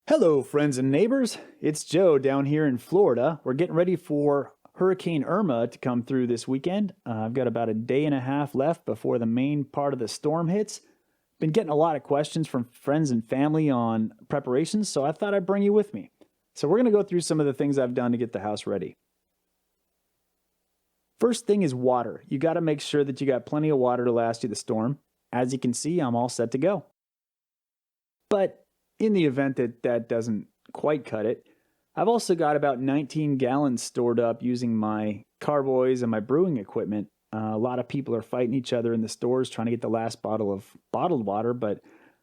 Hello, friends and neighbors. It's Joe down here in Florida. We're getting ready for Hurricane Irma to come through this weekend. I've got about a day and a half left before the main part of the storm hits. Been getting a lot of questions from friends and family on preparations, so I thought I'd bring you with me. So we're going to go through some of the things I've done to get the house ready. First thing is water. You got to make sure that you got plenty of water to last you the storm. As you can see, I'm all set to go. But in the event that that doesn't quite cut it, I've also got about 19 gallons stored up using my carboys and my brewing equipment. A lot of people are fighting each other in the stores trying to get the last bottle of bottled water, but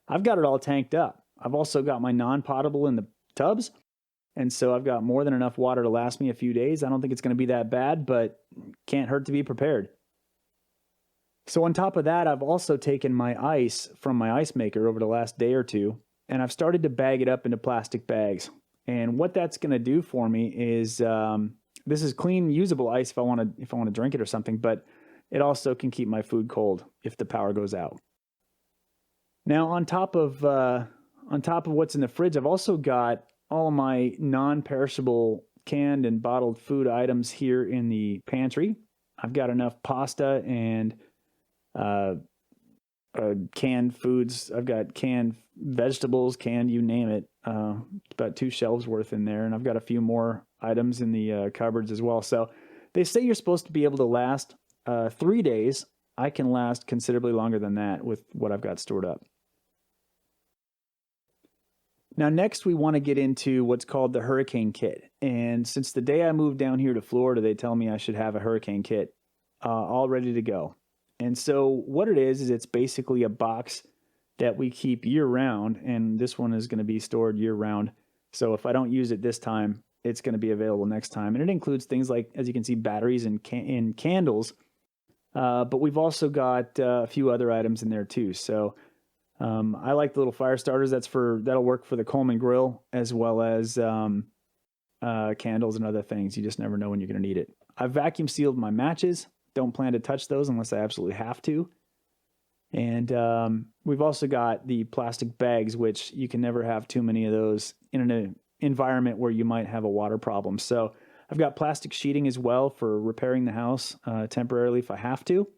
I've got it all tanked up. I've also got my non-potable in the tubs, and so I've got more than enough water to last me a few days. I don't think it's going to be that bad, but can't hurt to be prepared. So on top of that, I've also taken my ice from my ice maker over the last day or two, and I've started to bag it up into plastic bags. And what that's going to do for me is this is clean, usable ice if I want to drink it or something, but it also can keep my food cold if the power goes out. Now, on top of what's in the fridge, I've also got all of my non-perishable canned and bottled food items here in the pantry. I've got enough pasta and canned foods. I've got canned vegetables, canned you name it. About 2 shelves worth in there, and I've got a few more items in the cupboards as well. So they say you're supposed to be able to last 3 days. I can last considerably longer than that with what I've got stored up. Now, next we want to get into what's called the hurricane kit. And since the day I moved down here to Florida, they tell me I should have a hurricane kit all ready to go. And so what it is it's basically a box that we keep year round, and this one is going to be stored year round. So if I don't use it this time, it's going to be available next time. And it includes things like, as you can see, batteries and candles. But we've also got a few other items in there too. So I like the little fire starters. That'll work for the Coleman grill, as well as candles and other things. You just never know when you're going to need it. I've vacuum sealed my matches. Don't plan to touch those unless I absolutely have to. And we've also got the plastic bags, which you can never have too many of those in an environment where you might have a water problem. So I've got plastic sheeting as well for repairing the house temporarily if I have to.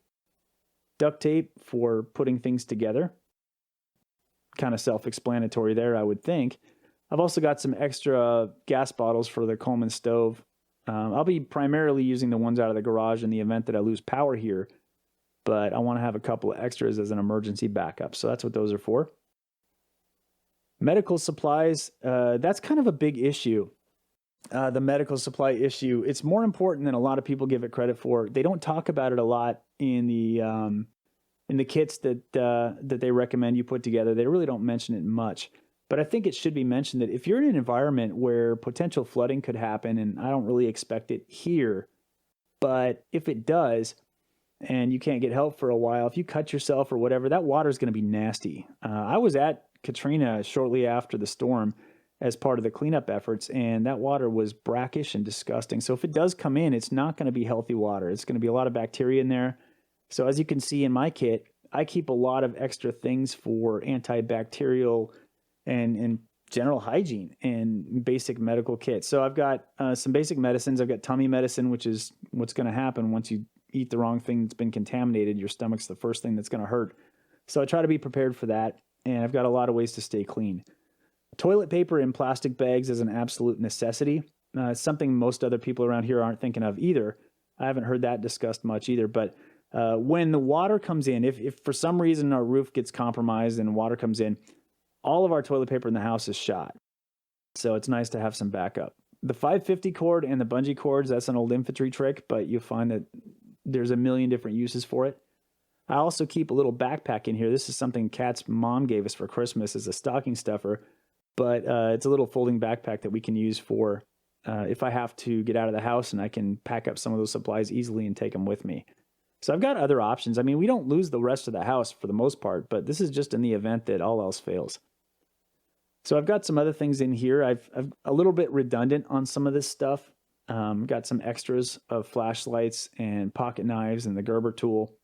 Duct tape for putting things together. Kind of self-explanatory there, I would think. I've also got some extra gas bottles for the Coleman stove. I'll be primarily using the ones out of the garage in the event that I lose power here, but I want to have a couple of extras as an emergency backup. So that's what those are for. Medical supplies, that's kind of a big issue. The medical supply issue, it's more important than a lot of people give it credit for. They don't talk about it a lot in the kits that they recommend you put together. They really don't mention it much. But I think it should be mentioned that if you're in an environment where potential flooding could happen, and I don't really expect it here, but if it does, and you can't get help for a while, if you cut yourself or whatever, that water is going to be nasty. I was at Katrina shortly after the storm as part of the cleanup efforts, and that water was brackish and disgusting. So if it does come in, it's not going to be healthy water. It's going to be a lot of bacteria in there. So as you can see in my kit, I keep a lot of extra things for antibacterial and general hygiene and basic medical kits. So I've got some basic medicines. I've got tummy medicine, which is what's going to happen once you eat the wrong thing that's been contaminated. Your stomach's the first thing that's going to hurt. So I try to be prepared for that. And I've got a lot of ways to stay clean. Toilet paper in plastic bags is an absolute necessity. It's something most other people around here aren't thinking of either. I haven't heard that discussed much either. But when the water comes in, if for some reason our roof gets compromised and water comes in, all of our toilet paper in the house is shot. So it's nice to have some backup. The 550 cord and the bungee cords, that's an old infantry trick, but you'll find that there's a million different uses for it. I also keep a little backpack in here. This is something Kat's mom gave us for Christmas as a stocking stuffer, but it's a little folding backpack that we can use for if I have to get out of the house, and I can pack up some of those supplies easily and take them with me. So I've got other options. I mean, we don't lose the rest of the house for the most part, but this is just in the event that all else fails. So I've got some other things in here. I've a little bit redundant on some of this stuff. Got some extras of flashlights and pocket knives and the Gerber tool.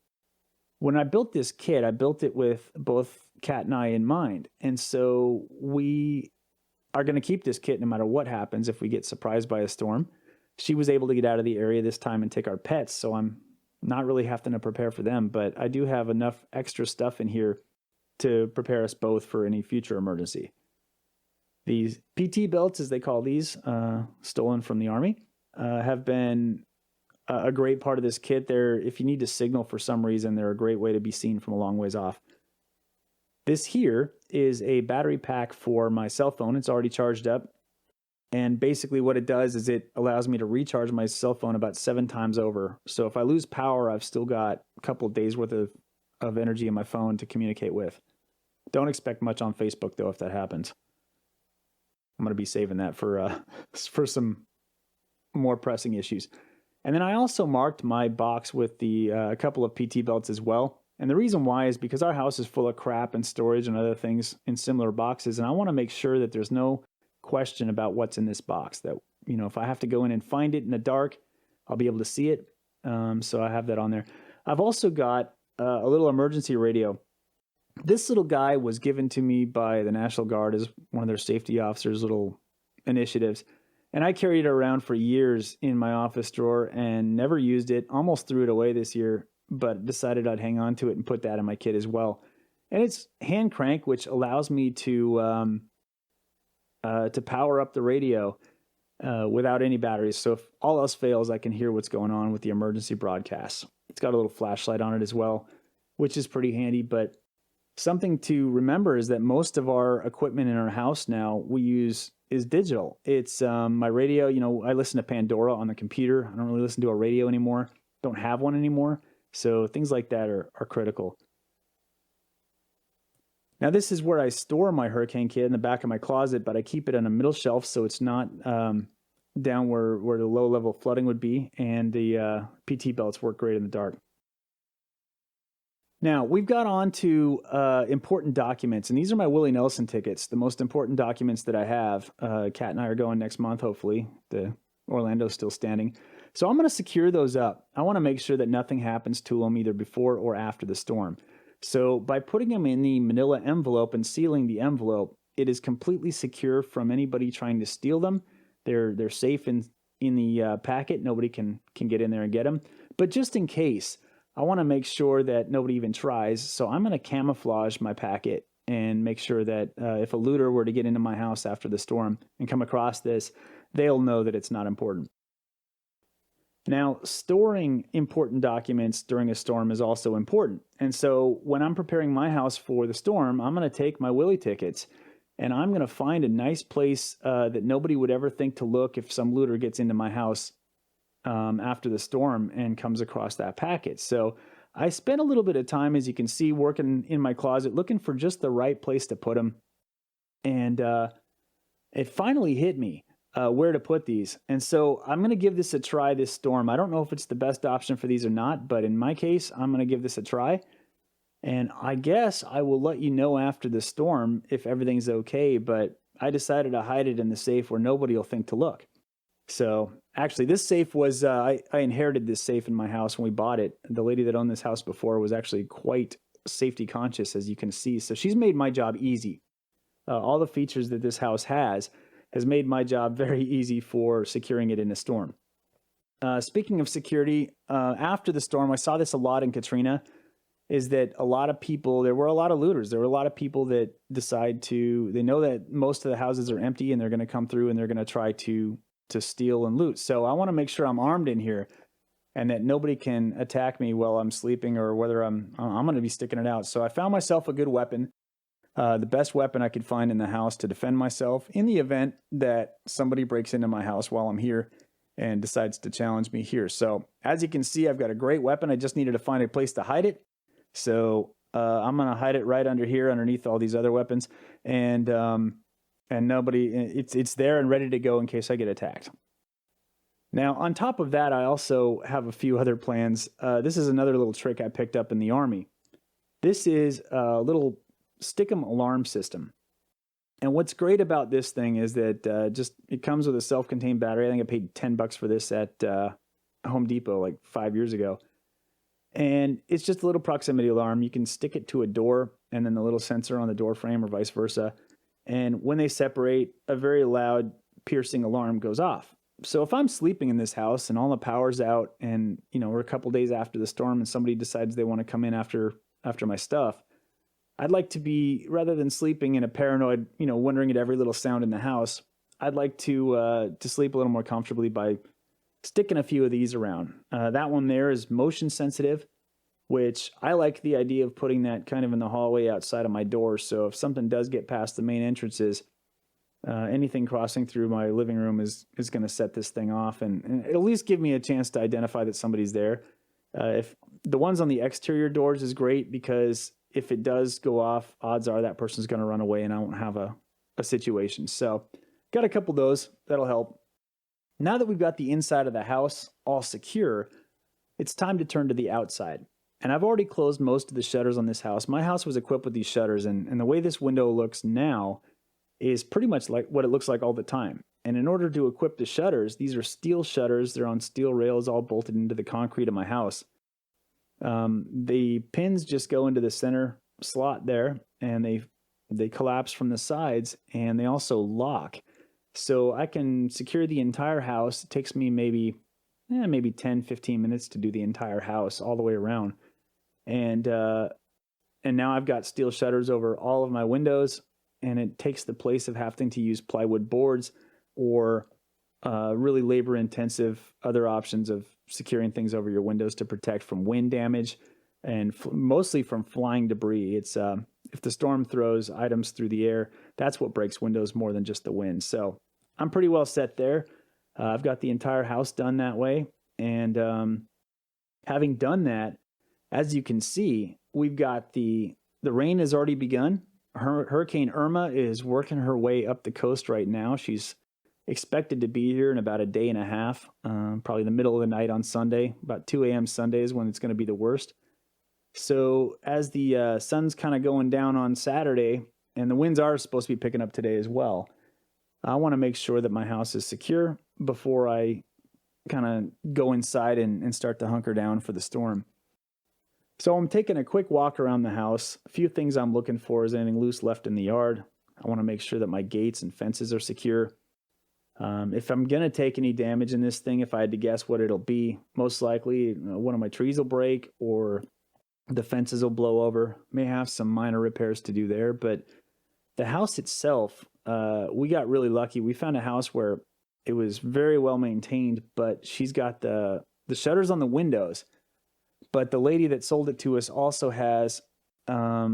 When I built this kit, I built it with both Kat and I in mind. And so are going to keep this kit no matter what happens if we get surprised by a storm. She was able to get out of the area this time and take our pets, so I'm not really having to prepare for them, but I do have enough extra stuff in here to prepare us both for any future emergency. These PT belts, as they call these, stolen from the Army, have been a great part of this kit. If you need to signal for some reason, they're a great way to be seen from a long ways off. This here is a battery pack for my cell phone. It's already charged up. And basically what it does is it allows me to recharge my cell phone about 7 times over. So if I lose power, I've still got a couple of days worth of energy in my phone to communicate with. Don't expect much on Facebook, though, if that happens. I'm going to be saving that for some more pressing issues. And then I also marked my box with a couple of PT belts as well. And the reason why is because our house is full of crap and storage and other things in similar boxes. And I want to make sure that there's no question about what's in this box, that, you know, if I have to go in and find it in the dark, I'll be able to see it. So I have that on there. I've also got a little emergency radio. This little guy was given to me by the National Guard as one of their safety officers' little initiatives. And I carried it around for years in my office drawer and never used it. Almost threw it away this year, but decided I'd hang on to it and put that in my kit as well. And it's hand crank, which allows me to power up the radio without any batteries. So if all else fails, I can hear what's going on with the emergency broadcasts. It's got a little flashlight on it as well, which is pretty handy. But something to remember is that most of our equipment in our house now we use is digital. It's my radio. You know, I listen to Pandora on the computer. I don't really listen to a radio anymore. Don't have one anymore. So things like that are critical. Now, this is where I store my hurricane kit in the back of my closet, but I keep it on a middle shelf so it's not down where the low level flooding would be, and the PT belts work great in the dark. Now, we've got on to important documents, and these are my Willie Nelson tickets, the most important documents that I have. Kat and I are going next month, hopefully. The Orlando's still standing. So I'm going to secure those up. I want to make sure that nothing happens to them either before or after the storm. So by putting them in the manila envelope and sealing the envelope, it is completely secure from anybody trying to steal them. They're safe in the packet. Nobody can get in there and get them. But just in case, I want to make sure that nobody even tries. So I'm going to camouflage my packet and make sure that if a looter were to get into my house after the storm and come across this, they'll know that it's not important. Now, storing important documents during a storm is also important. And so when I'm preparing my house for the storm, I'm going to take my Willie tickets and I'm going to find a nice place that nobody would ever think to look if some looter gets into my house after the storm and comes across that packet. So I spent a little bit of time, as you can see, working in my closet, looking for just the right place to put them. And it finally hit me. Where to put these. And so I'm going to give this a try this storm. I don't know if it's the best option for these or not, but in my case, I'm going to give this a try. And I guess I will let you know after the storm if everything's okay, but I decided to hide it in the safe where nobody will think to look. So actually this safe was, I inherited this safe in my house when we bought it. The lady that owned this house before was actually quite safety conscious, as you can see. So she's made my job easy. All the features that this house has made my job very easy for securing it in a storm. Speaking of security, after the storm, I saw this a lot in Katrina, is that there were a lot of looters. There were a lot of people that they know that most of the houses are empty and they're going to come through and they're going to try to steal and loot. So I want to make sure I'm armed in here and that nobody can attack me while I'm sleeping or whether I'm going to be sticking it out. So I found myself a good weapon. The best weapon I could find in the house to defend myself in the event that somebody breaks into my house while I'm here and decides to challenge me here. So as you can see, I've got a great weapon. I just needed to find a place to hide it. So I'm going to hide it right under here, underneath all these other weapons. And it's there and ready to go in case I get attacked. Now, on top of that, I also have a few other plans. This is another little trick I picked up in the Army. This is a little Stick'em alarm system. And what's great about this thing is that it comes with a self-contained battery. I think I paid $10 for this at Home Depot like 5 years ago. And it's just a little proximity alarm. You can stick it to a door and then the little sensor on the door frame or vice versa. And when they separate, a very loud, piercing alarm goes off. So if I'm sleeping in this house and all the power's out and, we're a couple days after the storm and somebody decides they want to come in after my stuff, I'd like to be, rather than sleeping in a paranoid, wondering at every little sound in the house, I'd like to sleep a little more comfortably by sticking a few of these around. That one there is motion sensitive, which I like the idea of putting that kind of in the hallway outside of my door. So if something does get past the main entrances, anything crossing through my living room is going to set this thing off, and at least give me a chance to identify that somebody's there. If the ones on the exterior doors is great, because if it does go off, odds are that person's going to run away and I won't have a situation. So got a couple of those. That'll help. Now that we've got the inside of the house all secure, it's time to turn to the outside. And I've already closed most of the shutters on this house. My house was equipped with these shutters, and the way this window looks now is pretty much like what it looks like all the time. And in order to equip the shutters, these are steel shutters. They're on steel rails all bolted into the concrete of my house. The pins just go into the center slot there, and they collapse from the sides, and they also lock. So I can secure the entire house. It takes me maybe 10, 15 minutes to do the entire house all the way around. And now I've got steel shutters over all of my windows, and it takes the place of having to use plywood boards or really labor-intensive other options of securing things over your windows to protect from wind damage and mostly from flying debris. It's if the storm throws items through the air, that's what breaks windows more than just the wind. So I'm pretty well set there. I've got the entire house done that way. And having done that, as you can see, we've got the rain has already begun. Hurricane Irma is working her way up the coast right now. She's expected to be here in about a day and a half, probably the middle of the night on Sunday. About 2 a.m. Sunday is when it's going to be the worst. So as the sun's kind of going down on Saturday, and the winds are supposed to be picking up today as well, I want to make sure that my house is secure before I kind of go inside and start to hunker down for the storm. So I'm taking a quick walk around the house. A few things I'm looking for is anything loose left in the yard. I want to make sure that my gates and fences are secure. If I'm going to take any damage in this thing, if I had to guess what it'll be, most likely one of my trees will break or the fences will blow over. May have some minor repairs to do there, but the house itself, we got really lucky. We found a house where it was very well maintained, but she's got the shutters on the windows. But the lady that sold it to us also has a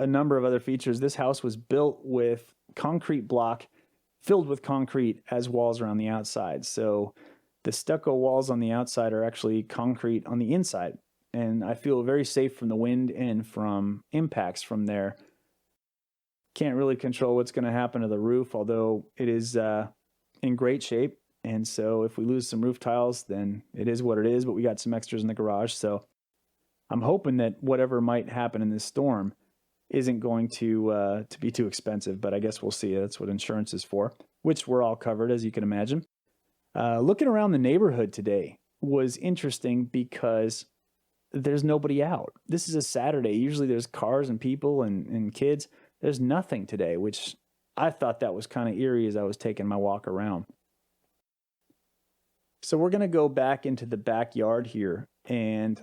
number of other features. This house was built with concrete block filled with concrete as walls around the outside. So the stucco walls on the outside are actually concrete on the inside. And I feel very safe from the wind and from impacts from there. Can't really control what's going to happen to the roof, although it is in great shape. And so if we lose some roof tiles, then it is what it is, but we got some extras in the garage. So I'm hoping that whatever might happen in this storm isn't going to be too expensive, but I guess we'll see. That's what insurance is for, which we're all covered, as you can imagine. Looking around the neighborhood today was interesting because there's nobody out. This is a Saturday. Usually there's cars and people and kids. There's nothing today, which I thought that was kind of eerie as I was taking my walk around. So we're going to go back into the backyard here and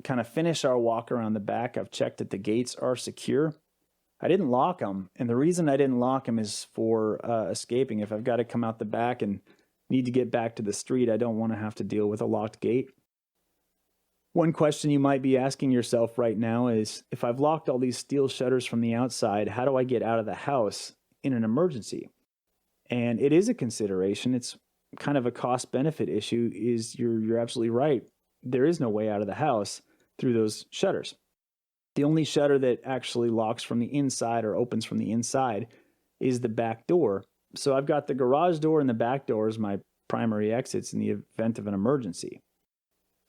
kind of finish our walk around the back. I've checked that the gates are secure. I didn't lock them, and the reason I didn't lock them is for escaping. If I've got to come out the back and need to get back to the street, I don't want to have to deal with a locked gate. One question you might be asking yourself right now is, if I've locked all these steel shutters from the outside, how do I get out of the house in an emergency? And it is a consideration. It's kind of a cost-benefit issue. You're absolutely right. There is no way out of the house through those shutters. The only shutter that actually locks from the inside or opens from the inside is the back door. So I've got the garage door and the back door as my primary exits in the event of an emergency.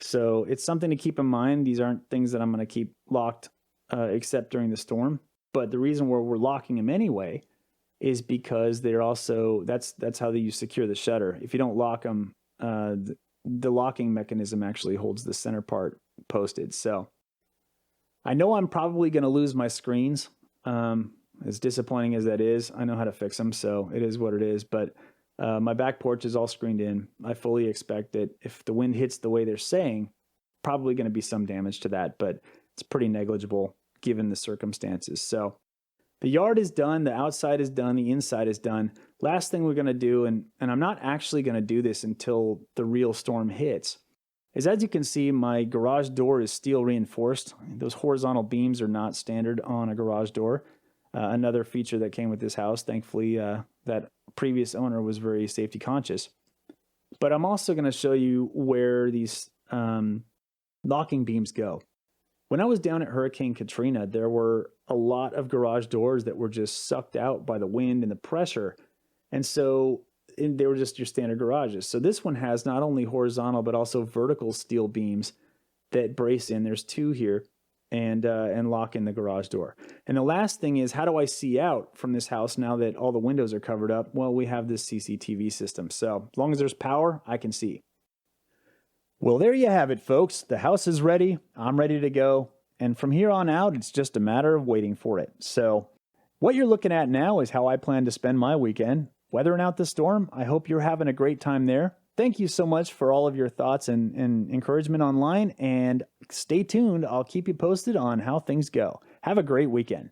So it's something to keep in mind. These aren't things that I'm going to keep locked except during the storm. But the reason we're locking them anyway is because they're also, that's how you secure the shutter. If you don't lock them, the locking mechanism actually holds the center part posted. So I know I'm probably going to lose my screens. As disappointing as that is, I know how to fix them, so it is what it is. But my back porch is all screened in. I fully expect that if the wind hits the way they're saying, probably going to be some damage to that, but it's pretty negligible given the circumstances. So the yard is done, the outside is done, the inside is done. Last thing we're going to do, and I'm not actually going to do this until the real storm hits, is as you can see, my garage door is steel reinforced. Those horizontal beams are not standard on a garage door. Another feature that came with this house, thankfully, that previous owner was very safety conscious. But I'm also going to show you where these locking beams go. When I was down at Hurricane Katrina, there were a lot of garage doors that were just sucked out by the wind and the pressure. And so they were just your standard garages. So this one has not only horizontal, but also vertical steel beams that brace in. There's two here and lock in the garage door. And the last thing is, how do I see out from this house now that all the windows are covered up? Well, we have this CCTV system. So as long as there's power, I can see. Well, there you have it, folks. The house is ready. I'm ready to go. And from here on out, it's just a matter of waiting for it. So what you're looking at now is how I plan to spend my weekend. Weathering out the storm, I hope you're having a great time there. Thank you so much for all of your thoughts and encouragement online. And stay tuned. I'll keep you posted on how things go. Have a great weekend.